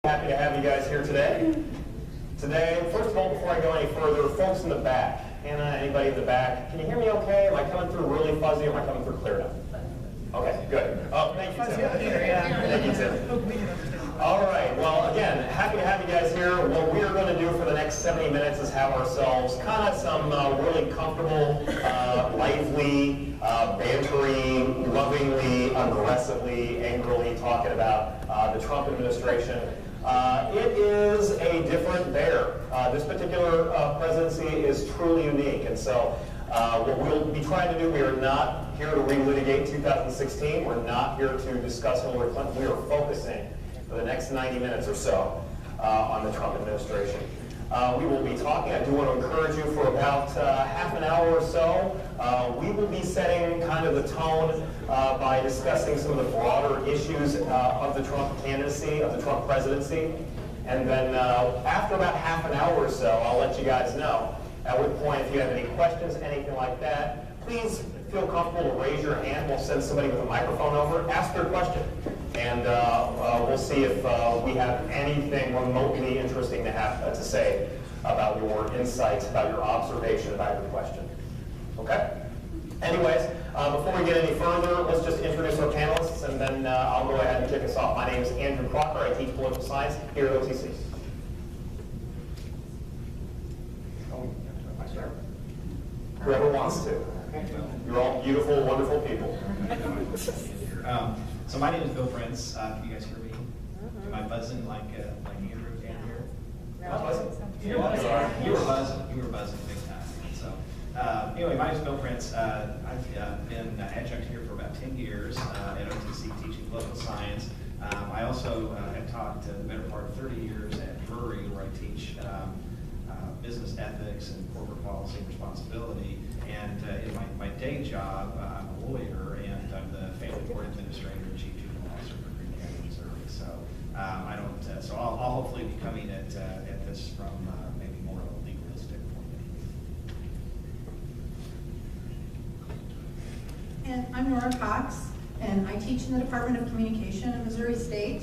Happy to have you guys here today. First of all, before I go any further, folks in the back, Hannah, anybody in the back, can you hear me okay? Am I coming through really fuzzy or am I coming through clear enough? Okay, good. Oh, thank you, Tim. Thank you, Tim. All right, well, again, happy to have you guys here. What we are going to do for the next 70 minutes is have ourselves kind of some really comfortable, lively, bantery, lovingly, aggressively, angrily talking about the Trump administration. It is a different bear. This particular presidency is truly unique, and so what we'll be trying to do, we are not here to relitigate 2016. We're not here to discuss Hillary Clinton. We are focusing for the next 90 minutes or so on the Trump administration. We will be talking, I do want to encourage you for about half an hour or so. We will be setting kind of the tone by discussing some of the broader issues of the Trump candidacy, of the Trump presidency. And then after about half an hour or so, I'll let you guys know. At which point, if you have any questions, anything like that, please feel comfortable to raise your hand. We'll send somebody with a microphone over. Ask their question. And we'll see if we have anything remotely interesting to have to say about your insights, about your observation, about your question. Okay? Anyways, before we get any further, let's just introduce our panelists, and then I'll go ahead and kick us off. My name is Andrew Crocker. I teach political science here at OTC. Whoever wants to. You're all beautiful, wonderful people. So my name is Bill Prince. Can you guys hear me? Am I buzzing like Andrew down here? You were buzzing big time. So anyway, my name is Bill Prince. I've been adjunct here for about 10 years at OTC teaching political science. I also have taught the better part of 30 years at Drury, where I teach business ethics and corporate policy and responsibility. And in my day job, I'm a lawyer, and I'm the family court administrator and chief juvenile officer for Green County, Missouri. So so I'll hopefully be coming at this from maybe more of a legalistic point of view. And I'm Nora Cox, and I teach in the Department of Communication at Missouri State.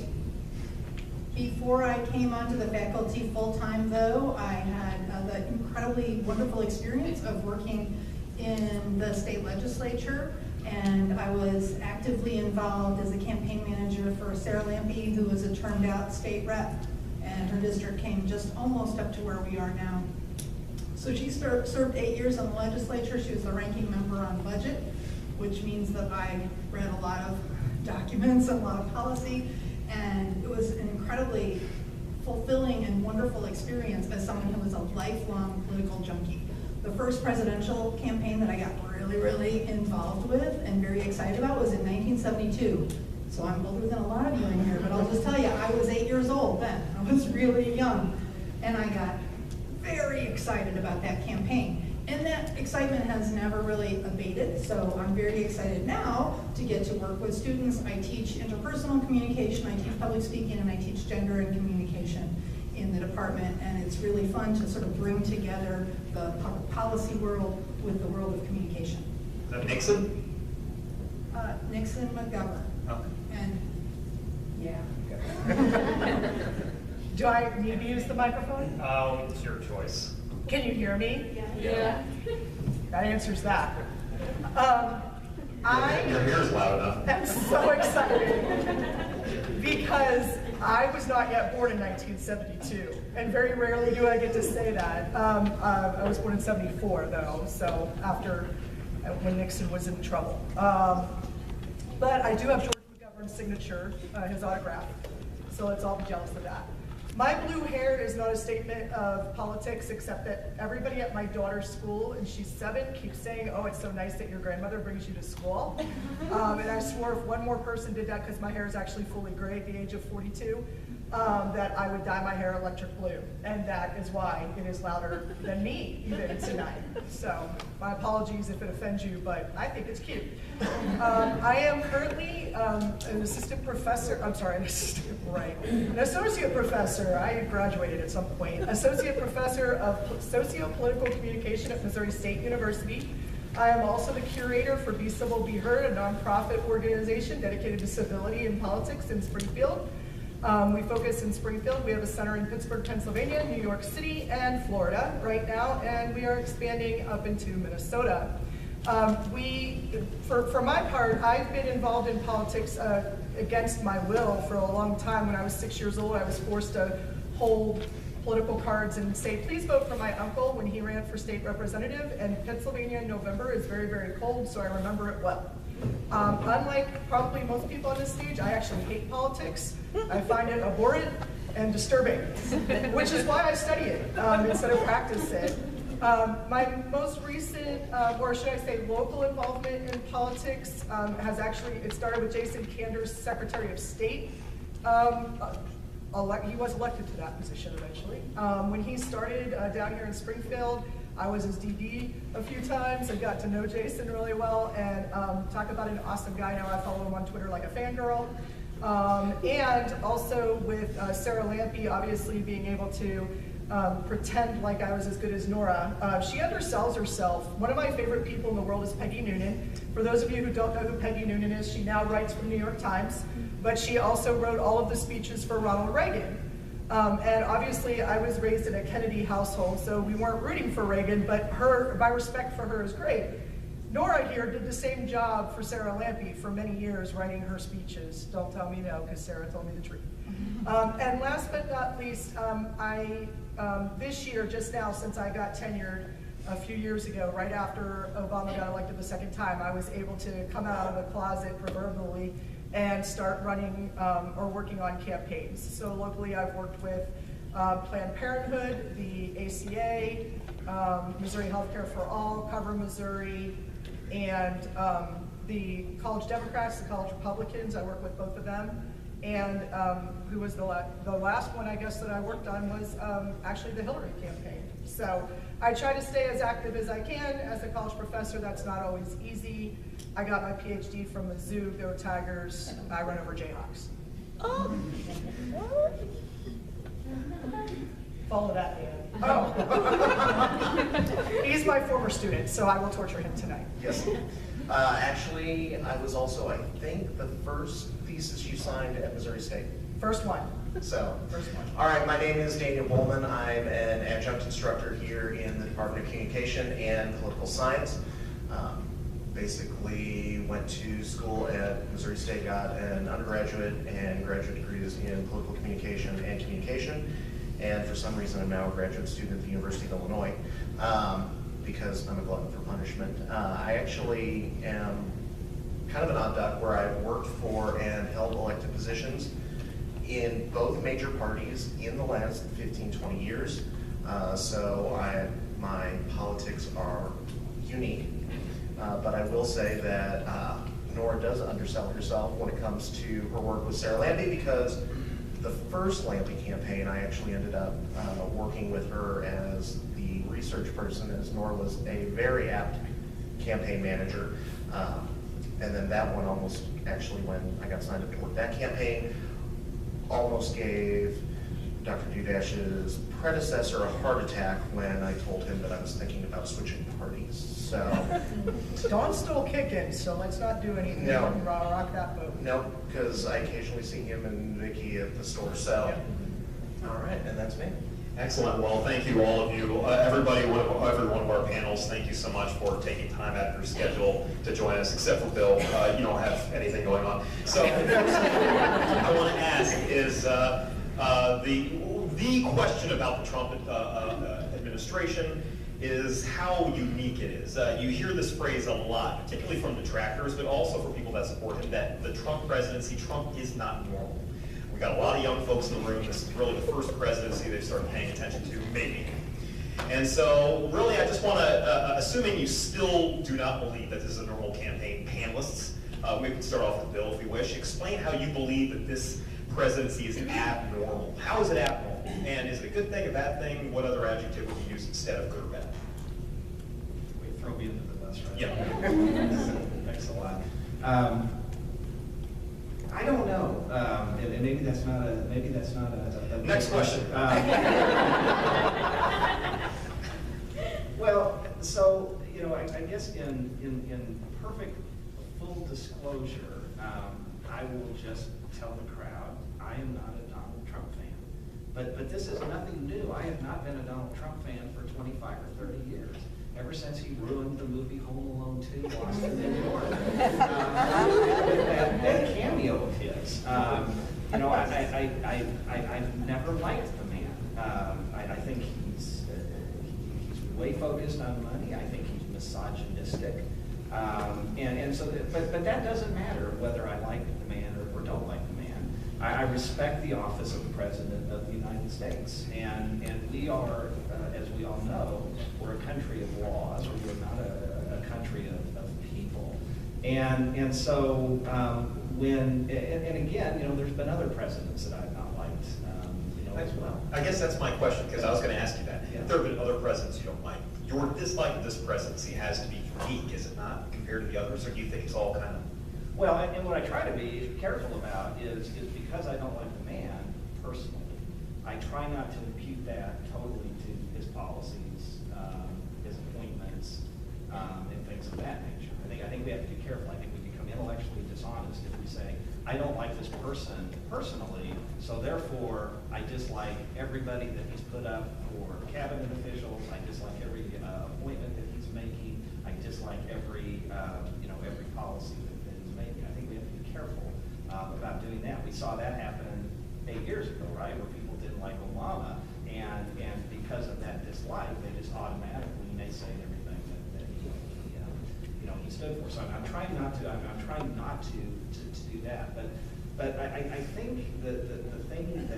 Before I came onto the faculty full-time, though, I had the incredibly wonderful experience of working in the state legislature, and I was actively involved as a campaign manager for Sarah Lampe, who was a termed-out state rep, and her district came just almost up to where we are now. So she served 8 years in the legislature. She was the ranking member on budget, which means that I read a lot of documents and a lot of policy, and it was an incredibly fulfilling and wonderful experience as someone who was a lifelong political junkie. The first presidential campaign that I got really involved with and very excited about was in 1972. So I'm older than a lot of you in here, but I'll just tell you, I was 8 years old then. I was really young, and I got very excited about that campaign. And that excitement has never really abated, so I'm very excited now to get to work with students. I teach interpersonal communication, I teach public speaking, and I teach gender and communication in the department, and it's really fun to sort of bring together the public policy world with the world of communication. Is that Nixon? Nixon, McGovern. Okay. And yeah. Do I need to use the microphone? It's your choice. Can you hear me? Yeah. That answers that. Your hair's loud enough. I'm so excited because I was not yet born in 1972, and very rarely do I get to say that. I was born in 74, though, so after when Nixon was in trouble. But I do have George McGovern's signature, his autograph, so let's all be jealous of that. My blue hair is not a statement of politics, except that everybody at my daughter's school, and she's 7, keeps saying, "Oh, it's so nice that your grandmother brings you to school." And I swore if one more person did that, because my hair is actually fully gray at the age of 42, that I would dye my hair electric blue. And that is why it is louder than me even tonight. So my apologies if it offends you, but I think it's cute. I am currently an assistant professor, an associate professor. I graduated at some point. Associate professor of socio-political communication at Missouri State University. I am also the curator for Be Civil, Be Heard, a nonprofit organization dedicated to civility in politics in Springfield. We focus in Springfield. We have a center in Pittsburgh, Pennsylvania, New York City, and Florida right now, and we are expanding up into Minnesota. For my part, I've been involved in politics against my will for a long time. When I was 6 years old, I was forced to hold political cards and say, please vote for my uncle when he ran for state representative. And Pennsylvania in November is very, very cold, so I remember it well. Unlike probably most people on this stage, I actually hate politics. I find it abhorrent and disturbing, which is why I study it instead of practice it. My most recent, or should I say local involvement in politics has actually, it started with Jason Kander's Secretary of State. He was elected to that position eventually. When he started down here in Springfield, I was his DD a few times. I got to know Jason really well, and talk about an awesome guy. Now I follow him on Twitter like a fangirl. And also with Sarah Lampe, obviously being able to pretend like I was as good as Nora. She undersells herself. One of my favorite people in the world is Peggy Noonan. For those of you who don't know who Peggy Noonan is, she now writes for the New York Times, but she also wrote all of the speeches for Ronald Reagan. And obviously I was raised in a Kennedy household, so we weren't rooting for Reagan, but my respect for her is great. Nora here did the same job for Sarah Lampe for many years, writing her speeches. Don't tell me no, because Sarah told me the truth. And last but not least, this year, just now, since I got tenured a few years ago, right after Obama got elected the second time, I was able to come out of the closet proverbially and start running or working on campaigns. So locally, I've worked with Planned Parenthood, the ACA, Missouri Healthcare for All, Cover Missouri, and the College Democrats, the College Republicans. I work with both of them. And who was the last one, I guess, that I worked on was actually the Hillary campaign. So I try to stay as active as I can. As a college professor, that's not always easy. I got my PhD from Mizzou, go Tigers. I run over Jayhawks. Oh. Follow that, man. Oh. He's my former student, so I will torture him tonight. Yes. Actually, I was also, I think, the first thesis you signed at Missouri State. First one. So, First one. All right, my name is Daniel Bohlmann. I'm an adjunct instructor here in the Department of Communication and Political Science. Basically went to school at Missouri State, got an undergraduate and graduate degrees in political communication and communication. And for some reason, I'm now a graduate student at the University of Illinois. Because I'm a glutton for punishment. I actually am kind of an odd duck where I've worked for and held elected positions in both major parties in the last 15, 20 years. So my politics are unique. But I will say that Nora does undersell herself when it comes to her work with Sarah Lampe, because the first Lampe campaign, I actually ended up working with her as the research person, as Nora was a very apt campaign manager. And then that one almost, actually when I got signed up to work that campaign, almost gave Dr. Dudash's predecessor a heart attack when I told him that I was thinking about switching parties. So Dawn's still kicking, so let's not do anything. No. Rock that boat. no, because I occasionally see him and Vicky at the store. So all right, and that's me. Excellent. Well, thank you, all of you. Every one of our panels, thank you so much for taking time out of your schedule to join us, except for Bill. You don't have anything going on. So I want to ask is the question about the Trump administration is how unique it is. You hear this phrase a lot, particularly from detractors, but also for people that support him, that the Trump presidency, Trump is not normal. We got a lot of young folks in the room. This is really the first presidency they've started paying attention to, maybe. And so, really, I just want to, assuming you still do not believe that this is a normal campaign, panelists, we can start off with Bill if you wish. Explain how you believe that this presidency is abnormal. How is it abnormal? And is it a good thing, a bad thing? What other adjective would you use instead of good or bad? Wait, throw me into the bus, right? Yeah. Thanks a lot. I don't know, and maybe that's not a Next question. Well, so I guess in perfect full disclosure, I will just tell the crowd I am not a But this is nothing new. I have not been a Donald Trump fan for 25 or 30 years. Ever since he ruined the movie Home Alone 2, Lost in New York. That cameo of his. You know, I've never liked the man. I think he's way focused on money. I think he's misogynistic. And so, but that doesn't matter whether I like the man or don't like the man. I respect the office of the President of the United States. And we are, as we all know, we're a country of laws. We're not a country of people. And so and again, you know, there's been other presidents that I've not liked, you know, as well. I guess that's my question, because I was going to ask you that. Yeah. If there have been other presidents you don't like, your dislike of this presidency has to be unique, is it not, compared to the others, or do you think it's all kind of? Well, and what I try to be careful about is because I don't like the man personally, I try not to impute that totally to his policies, his appointments, and things of that nature. I think we have to be careful. I think we become intellectually dishonest if we say, I don't like this person personally, so therefore I dislike everybody that he's put up for cabinet officials, I dislike every appointment that he's making, I dislike every every policy that he's making. I think we have to be careful about doing that. We saw that happen 8 years ago, right, where people didn't like Obama, and because of that dislike, they just automatically naysayed everything that he stood for. So I'm trying not to. I'm trying not to do that. But I think the thing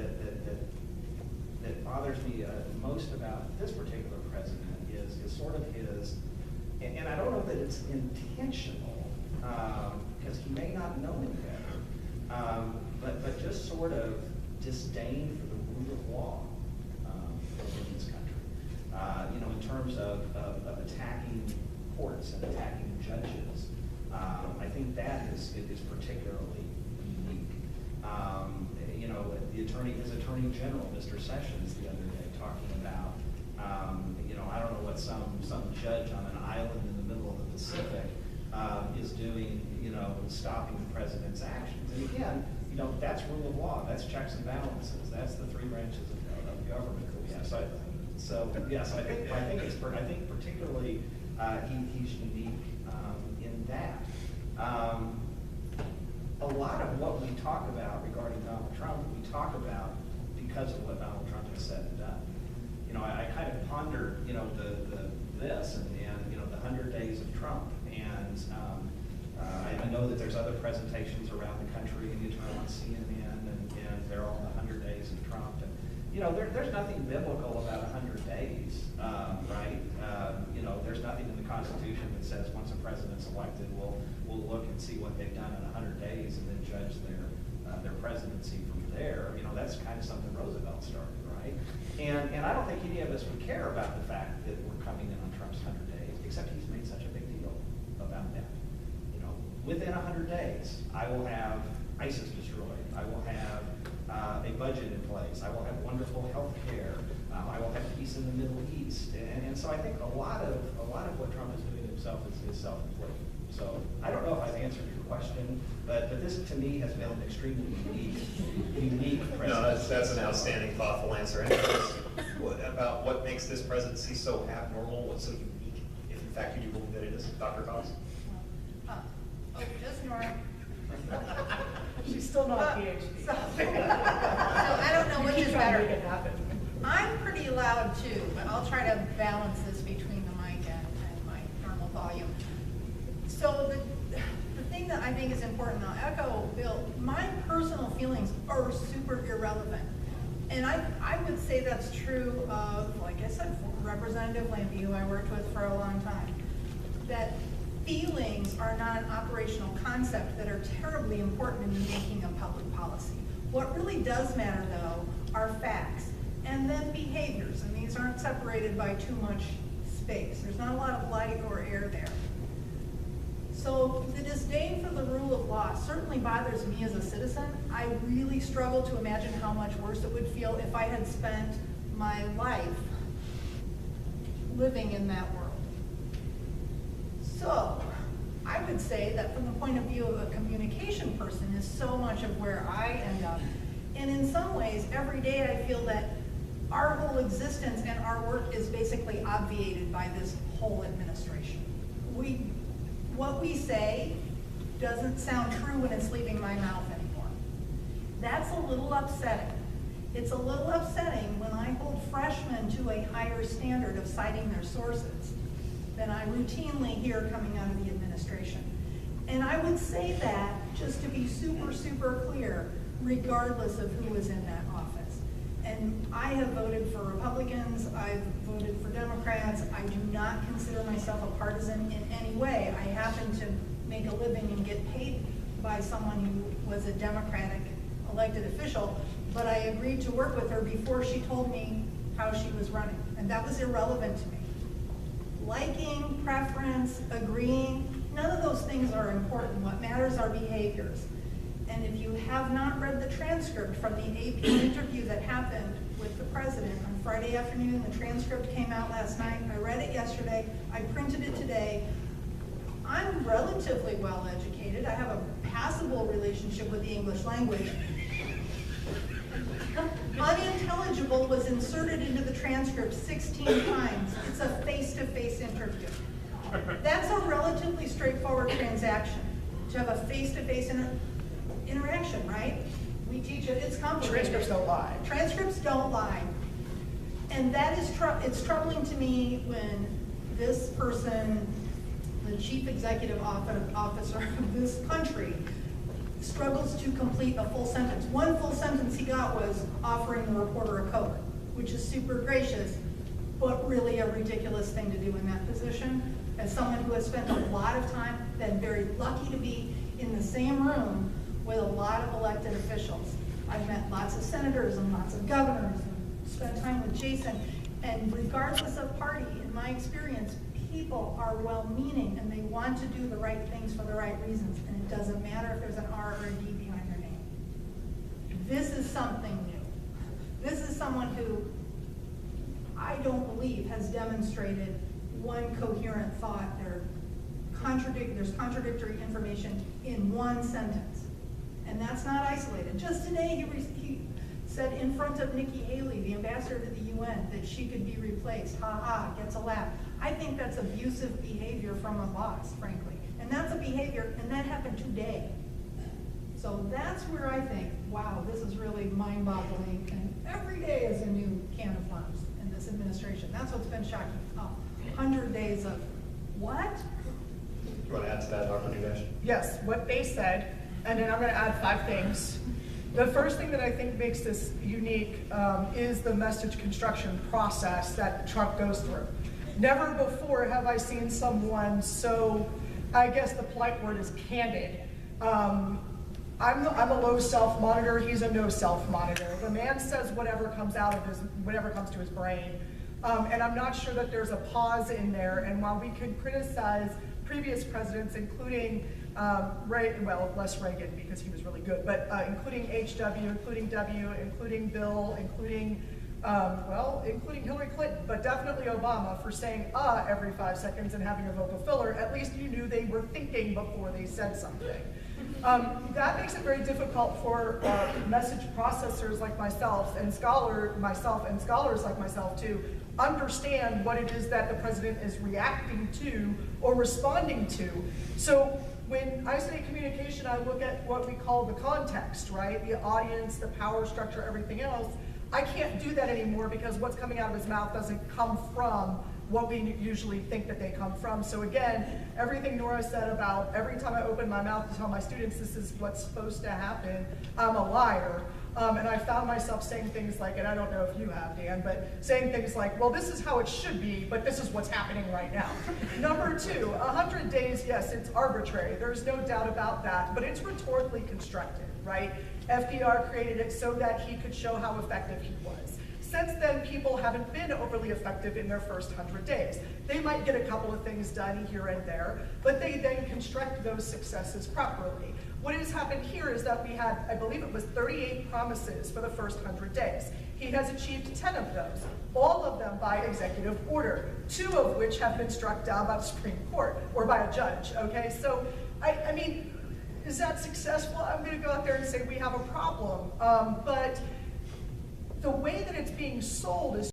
that bothers me most about this particular president is sort of his, and I don't know that it's intentional, because he may not know any better, but just sort of disdain for the rule of law in this country. You know, in terms of attacking courts and attacking judges, I think that is particularly unique. You know, his attorney general, Mr. Sessions, the other day, talking about, you know, I don't know what some judge on an island in the middle of the Pacific is doing, you know, stopping the president's actions. And again, you know, that's rule of law. That's checks and balances. That's the three branches of government that we have. So yes, I think particularly he's unique in that. A lot of what we talk about regarding Donald Trump, we talk about because of what Donald Trump has said and done. You know, I kind of pondered, you know, this and you know, the 100 days of Trump, and I know that there's other presentations around the country, and you turn on CNN, and they're all the 100 days of Trump. And you know, there's nothing biblical about 100 days, right? You know, there's nothing in the Constitution that says once a president's elected, we'll look and see what they've done in 100 days and then judge their presidency from there. You know, that's kind of something Roosevelt started, right? And I don't think any of us would care about the fact that we're coming in on Trump's 100 days, except he's made such a big deal about that. You know, within 100 days, I will have ISIS destroyed. I will have a budget in place. I will have wonderful health care. I will have peace in the Middle East. And so I think a lot of what Trump is doing himself is self-inflicted. So I don't know if I've answered your question, but this to me has been an extremely unique presidency. No, that's an outstanding, thoughtful answer. Anything about what makes this presidency so abnormal, what's so unique, if in fact you do believe that it is, Dr. Cox? Just Nora. She's still not a PhD. So I don't know which You is keep trying to better. make it happen. I'm pretty loud too, but I'll try to balance this between the mic and my normal volume. So the thing that I think is important, I'll echo Bill, my personal feelings are super irrelevant. And I would say that's true of, like I said, Representative Lampy, who I worked with for a long time, that feelings are not an operational concept that are terribly important in making a public policy. What really does matter, though, are facts, and then behaviors, and these aren't separated by too much space. There's not a lot of light or air there. So the disdain for the rule of law certainly bothers me as a citizen. I really struggle to imagine how much worse it would feel if I had spent my life living in that world. So I would say that from the point of view of a communication person is so much of where I end up And in some ways, every day I feel that our whole existence and our work is basically obviated by this whole administration. What we say doesn't sound true when it's leaving my mouth anymore. That's a little upsetting. It's a little upsetting when I hold freshmen to a higher standard of citing their sources than I routinely hear coming out of the administration. And I would say that, just to be super, super clear, regardless of who is in that office. And I have voted for Republicans, I've voted for Democrats. I do not consider myself a partisan in any way. I happen to make a living and get paid by someone who was a Democratic elected official, but I agreed to work with her before she told me how she was running. And that was irrelevant to me. Liking, preference, agreeing, none of those things are important. What matters are behaviors. And if you have not read the transcript from the AP interview that happened with the president on Friday afternoon, the transcript came out last night, I read it yesterday, I printed it today. I'm relatively well educated. I have a passable relationship with the English language. Unintelligible was inserted into the transcript 16 times. It's a face-to-face interview. That's a relatively straightforward transaction, to have a face-to-face interaction, right? We teach it, it's complicated. Transcripts don't lie. Transcripts don't lie. And that is, it's troubling to me when this person, the chief executive officer of this country, struggles to complete a full sentence. One full sentence he got was offering the reporter a Coke, which is super gracious, but really a ridiculous thing to do in that position. As someone who has spent a lot of time, been very lucky to be in the same room with a lot of elected officials. I've met lots of senators and lots of governors and spent time with Jason. And regardless of party, in my experience, people are well-meaning and they want to do the right things for the right reasons. And it doesn't matter if there's an R or a D behind their name. This is something new. This is someone who I don't believe has demonstrated one coherent thought. There's contradictory information in one sentence. And that's not isolated. Just today he said in front of Nikki Haley, the ambassador to the UN, that she could be replaced. Ha ha, gets a laugh. I think that's abusive behavior from a boss, frankly. And that's a behavior, and that happened today. So that's where I think, wow, this is really mind-boggling, and every day is a new can of worms in this administration. That's what's been shocking. 100 days of what? Do you want to add to that, Dr. Dudash? Yes, what they said, and then I'm going to add 5 things. The first thing that I think makes this unique is the message construction process that Trump goes through. Never before have I seen someone so, I guess the polite word is candid. I'm a low self monitor, he's a no self monitor. The man says whatever comes to his brain. And I'm not sure that there's a pause in there. And while we could criticize previous presidents, including less Reagan because he was really good, but including HW, including W, including Bill, including Hillary Clinton, but definitely Obama for saying every 5 seconds and having a vocal filler. At least you knew they were thinking before they said something. That makes it very difficult for message processors like myself and scholars like myself to understand what it is that the president is reacting to or responding to. So when I say communication, I look at what we call the context, right? The audience, the power structure, everything else. I can't do that anymore because what's coming out of his mouth doesn't come from what we usually think that they come from. So again, everything Nora said about every time I open my mouth to tell my students this is what's supposed to happen, I'm a liar. And I found myself saying things like, and I don't know if you have, Dan, but saying things like, well, this is how it should be, but this is what's happening right now. Number 2, 100 days, yes, it's arbitrary. There's no doubt about that, but it's rhetorically constructed, right? FDR created it so that he could show how effective he was. Since then, people haven't been overly effective in their first 100 days. They might get a couple of things done here and there, but they then construct those successes properly. What has happened here is that we had, I believe it was 38 promises for the first 100 days. He has achieved 10 of those, all of them by executive order, 2 of which have been struck down by the Supreme Court or by a judge, okay? So, I mean, Is that successful? I'm going to go out there and say we have a problem. But the way that it's being sold is